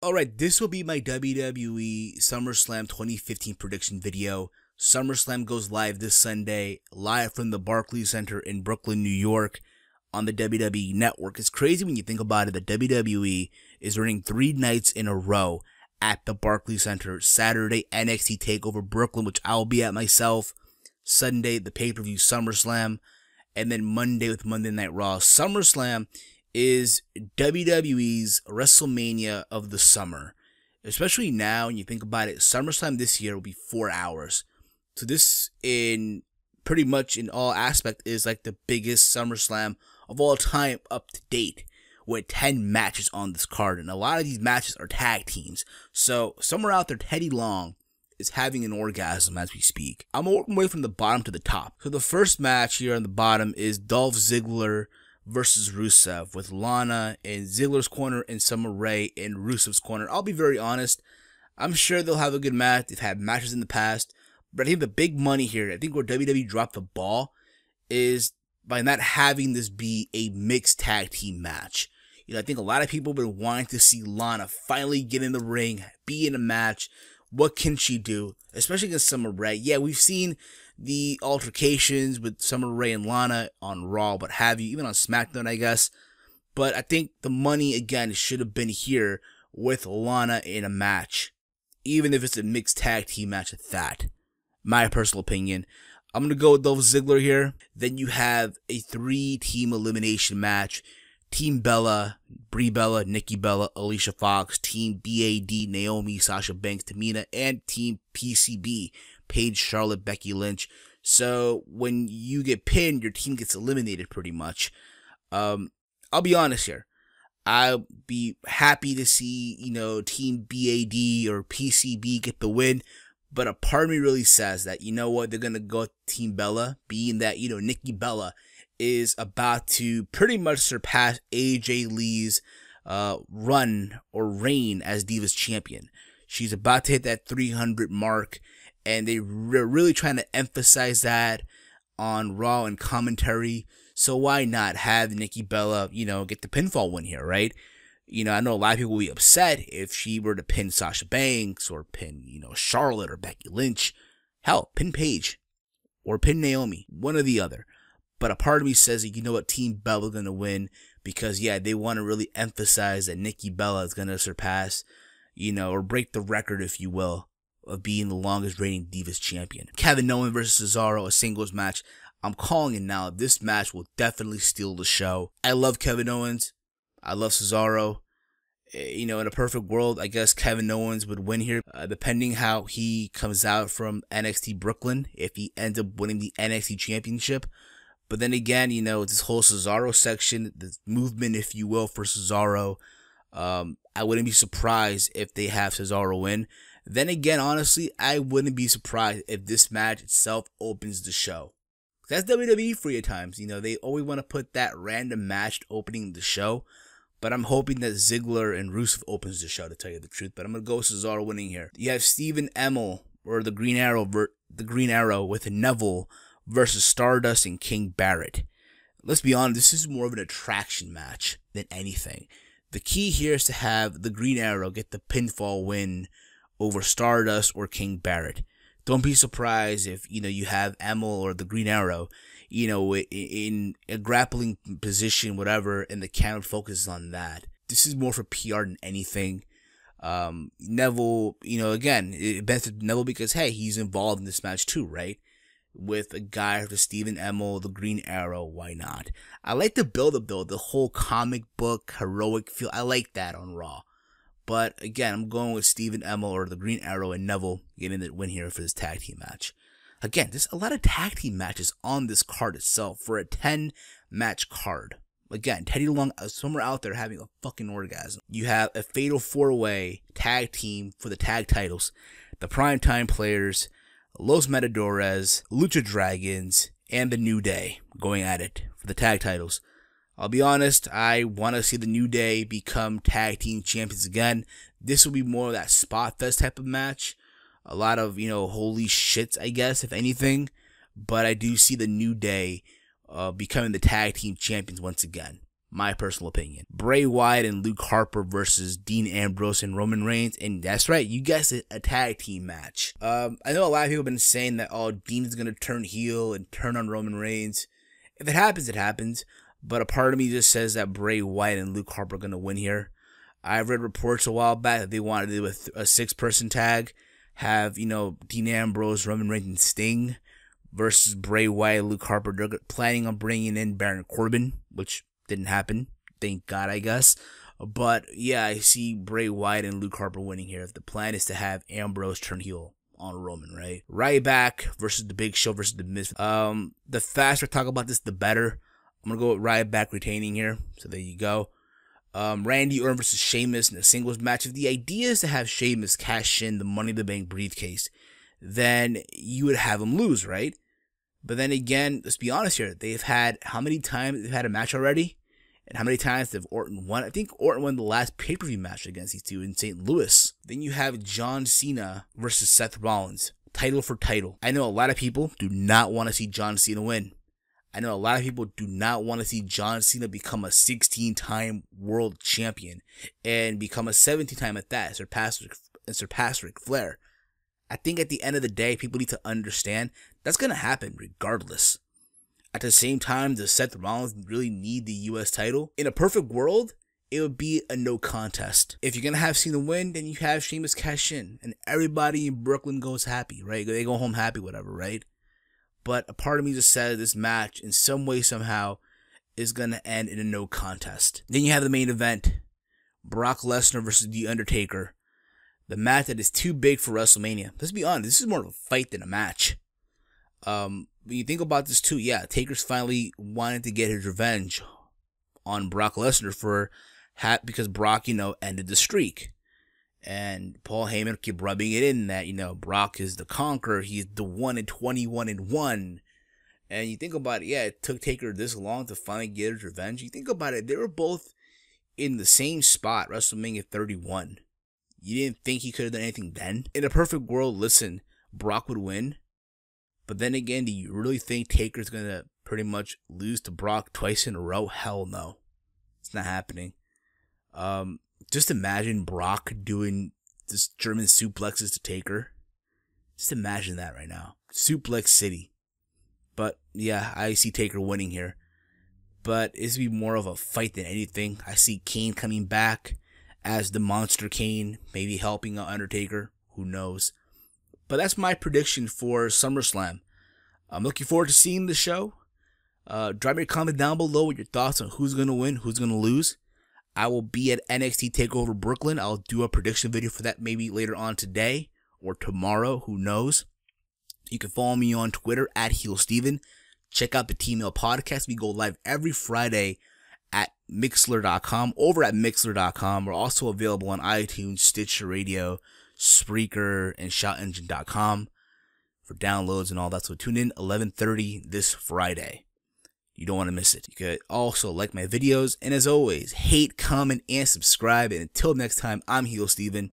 Alright, this will be my WWE SummerSlam 2015 prediction video. SummerSlam goes live this Sunday, live from the Barclays Center in Brooklyn, New York, on the WWE Network. It's crazy when you think about it that WWE is running 3 nights in a row at the Barclays Center. Saturday, NXT TakeOver Brooklyn, which I'll be at myself. Sunday, the pay-per-view SummerSlam. And then Monday with Monday Night Raw. SummerSlam is WWE's WrestleMania of the summer. Especially now, when you think about it, SummerSlam this year will be 4 hours. So this, in pretty much in all aspect, is like the biggest SummerSlam of all time up to date, with 10 matches on this card. And a lot of these matches are tag teams. So somewhere out there, Teddy Long is having an orgasm as we speak. I'm working my way from the bottom to the top. So the first match here on the bottom is Dolph Ziggler versus Rusev, with Lana in Ziggler's corner and Summer Rae in Rusev's corner. I'll be very honest, I'm sure they'll have a good match. They've had matches in the past, but I think the big money here, I think where WWE dropped the ball, is by not having this be a mixed tag team match. You know, I think a lot of people have been wanting to see Lana finally get in the ring, be in a match. What can she do, especially against Summer Rae? Yeah, we've seen the altercations with Summer Rae and Lana on Raw, what have you, even on SmackDown, I guess. But I think the money, again, should have been here with Lana in a match, even if it's a mixed tag team match at that. My personal opinion. I'm going to go with Dolph Ziggler here. Then you have a 3-team elimination match. Team Bella, Brie Bella, Nikki Bella, Alicia Fox, Team BAD, Naomi, Sasha Banks, Tamina, and Team PCB, Paige, Charlotte, Becky Lynch. So when you get pinned, your team gets eliminated pretty much. I'll be honest here. I'll be happy to see, Team BAD or PCB get the win. But a part of me really says that, you know what, they're going to go with Team Bella, being that, Nikki Bella is about to pretty much surpass AJ Lee's run or reign as Divas Champion. She's about to hit that 300 mark, and they're really trying to emphasize that on Raw and commentary. So why not have Nikki Bella, get the pinfall win here, right? I know a lot of people will be upset if she were to pin Sasha Banks or pin, Charlotte or Becky Lynch. Hell, pin Paige or pin Naomi, one or the other. But a part of me says that, you know what, Team Bella's going to win because, yeah, they want to really emphasize that Nikki Bella is going to surpass, or break the record, if you will, of being the longest reigning Divas Champion. Kevin Owens versus Cesaro, a singles match. I'm calling it now. This match will definitely steal the show. I love Kevin Owens. I love Cesaro. In a perfect world, I guess Kevin Owens would win here, depending how he comes out from NXT Brooklyn, if he ends up winning the NXT Championship. But then again, this whole Cesaro section, the movement, if you will, for Cesaro, I wouldn't be surprised if they have Cesaro win. Then again, honestly, I wouldn't be surprised if this match itself opens the show. That's WWE for you at times. They always want to put that random match opening the show. But I'm hoping that Ziggler and Rusev opens the show, to tell you the truth. But I'm going to go with Cesaro winning here. You have Stephen Amell, or the Green Arrow with Neville versus Stardust and King Barrett. Let's be honest, this is more of an attraction match than anything. The key here is to have the Green Arrow get the pinfall win over Stardust or King Barrett. Don't be surprised if, you have Amell or the Green Arrow, in a grappling position, whatever, and the camera focuses on that. This is more for PR than anything. Neville, again, it benefits Neville because, hey, he's involved in this match too, right? With a guy for Stephen Amell, the Green Arrow, why not? I like the build-up, though, the whole comic book, heroic feel. I like that on Raw. But, again, I'm going with Stephen Amell or the Green Arrow and Neville getting the win here for this tag team match. Again, there's a lot of tag team matches on this card itself for a 10-match card. Again, Teddy Long somewhere out there having a fucking orgasm. You have a fatal 4-way tag team for the tag titles. The Primetime Players, Los Matadores, Lucha Dragons, and the New Day going at it for the tag titles. I'll be honest, I want to see the New Day become tag team champions again. This will be more of that spot fest type of match. A lot of, holy shits, I guess, if anything. But I do see the New Day becoming the tag team champions once again. My personal opinion. Bray Wyatt and Luke Harper versus Dean Ambrose and Roman Reigns. And that's right, you guessed it, a tag team match. I know a lot of people have been saying that, oh, Dean is going to turn heel and turn on Roman Reigns. If it happens, it happens. But a part of me just says that Bray Wyatt and Luke Harper are going to win here. I've read reports a while back that they wanted to do a 6-person tag. Have, Dean Ambrose, Roman Reigns, and Sting versus Bray Wyatt, Luke Harper. They're planning on bringing in Baron Corbin, which didn't happen. Thank God, I guess. But yeah, I see Bray Wyatt and Luke Harper winning here. If the plan is to have Ambrose turn heel on Roman, right? Ryback versus the Big Show versus the Miz. The faster I talk about this, the better. I'm gonna go with Ryback retaining here. So there you go. Randy Orton versus Sheamus in a singles match. If the idea is to have Sheamus cash in the Money in the Bank briefcase, then you would have him lose, right? But then again, let's be honest here. They've had, how many times they've had a match already? And how many times have Orton won? I think Orton won the last pay-per-view match against these two in St. Louis. Then you have John Cena versus Seth Rollins. Title for title. I know a lot of people do not want to see John Cena win. I know a lot of people do not want to see John Cena become a 16-time world champion and become a 17-time at that, surpass Ric Flair. I think at the end of the day, people need to understand that's going to happen regardless. At the same time, does Seth Rollins really need the U.S. title? In a perfect world, it would be a no contest. If you're going to have Cena win, then you have Sheamus cash in. And everybody in Brooklyn goes happy, right? They go home happy, whatever, right? But a part of me just said this match, in some way, somehow, is going to end in a no contest. Then you have the main event. Brock Lesnar versus The Undertaker. The match that is too big for WrestleMania. Let's be honest, this is more of a fight than a match. When you think about this too, yeah, Taker's finally wanted to get his revenge on Brock Lesnar because Brock, ended the streak. And Paul Heyman kept rubbing it in that, Brock is the conqueror. He's the 1-21-1. And you think about it, yeah, it took Taker this long to finally get his revenge. You think about it, they were both in the same spot, WrestleMania 31. You didn't think he could have done anything then? In a perfect world, listen, Brock would win. But then again, do you really think Taker's going to pretty much lose to Brock twice in a row? Hell no. It's not happening. Just imagine Brock doing this German suplexes to Taker. Just imagine that right now. Suplex City. But yeah, I see Taker winning here. But it's be more of a fight than anything. I see Kane coming back as the Monster Kane, maybe helping out Undertaker. Who knows? But that's my prediction for SummerSlam. I'm looking forward to seeing the show. Drop your comment down below with your thoughts on who's going to win, who's going to lose. I will be at NXT TakeOver Brooklyn. I'll do a prediction video for that maybe later on today or tomorrow. Who knows? You can follow me on Twitter at HEELSTEVEN. Check out the T-Mail podcast. We go live every Friday at Mixler.com. Over at Mixler.com. We're also available on iTunes, Stitcher Radio, Spreaker, and ShoutEngine.com for downloads and all that. So tune in 11:30 this Friday. You don't want to miss it. You could also like my videos. And as always, hate, comment, and subscribe. And until next time, I'm HeelSteven.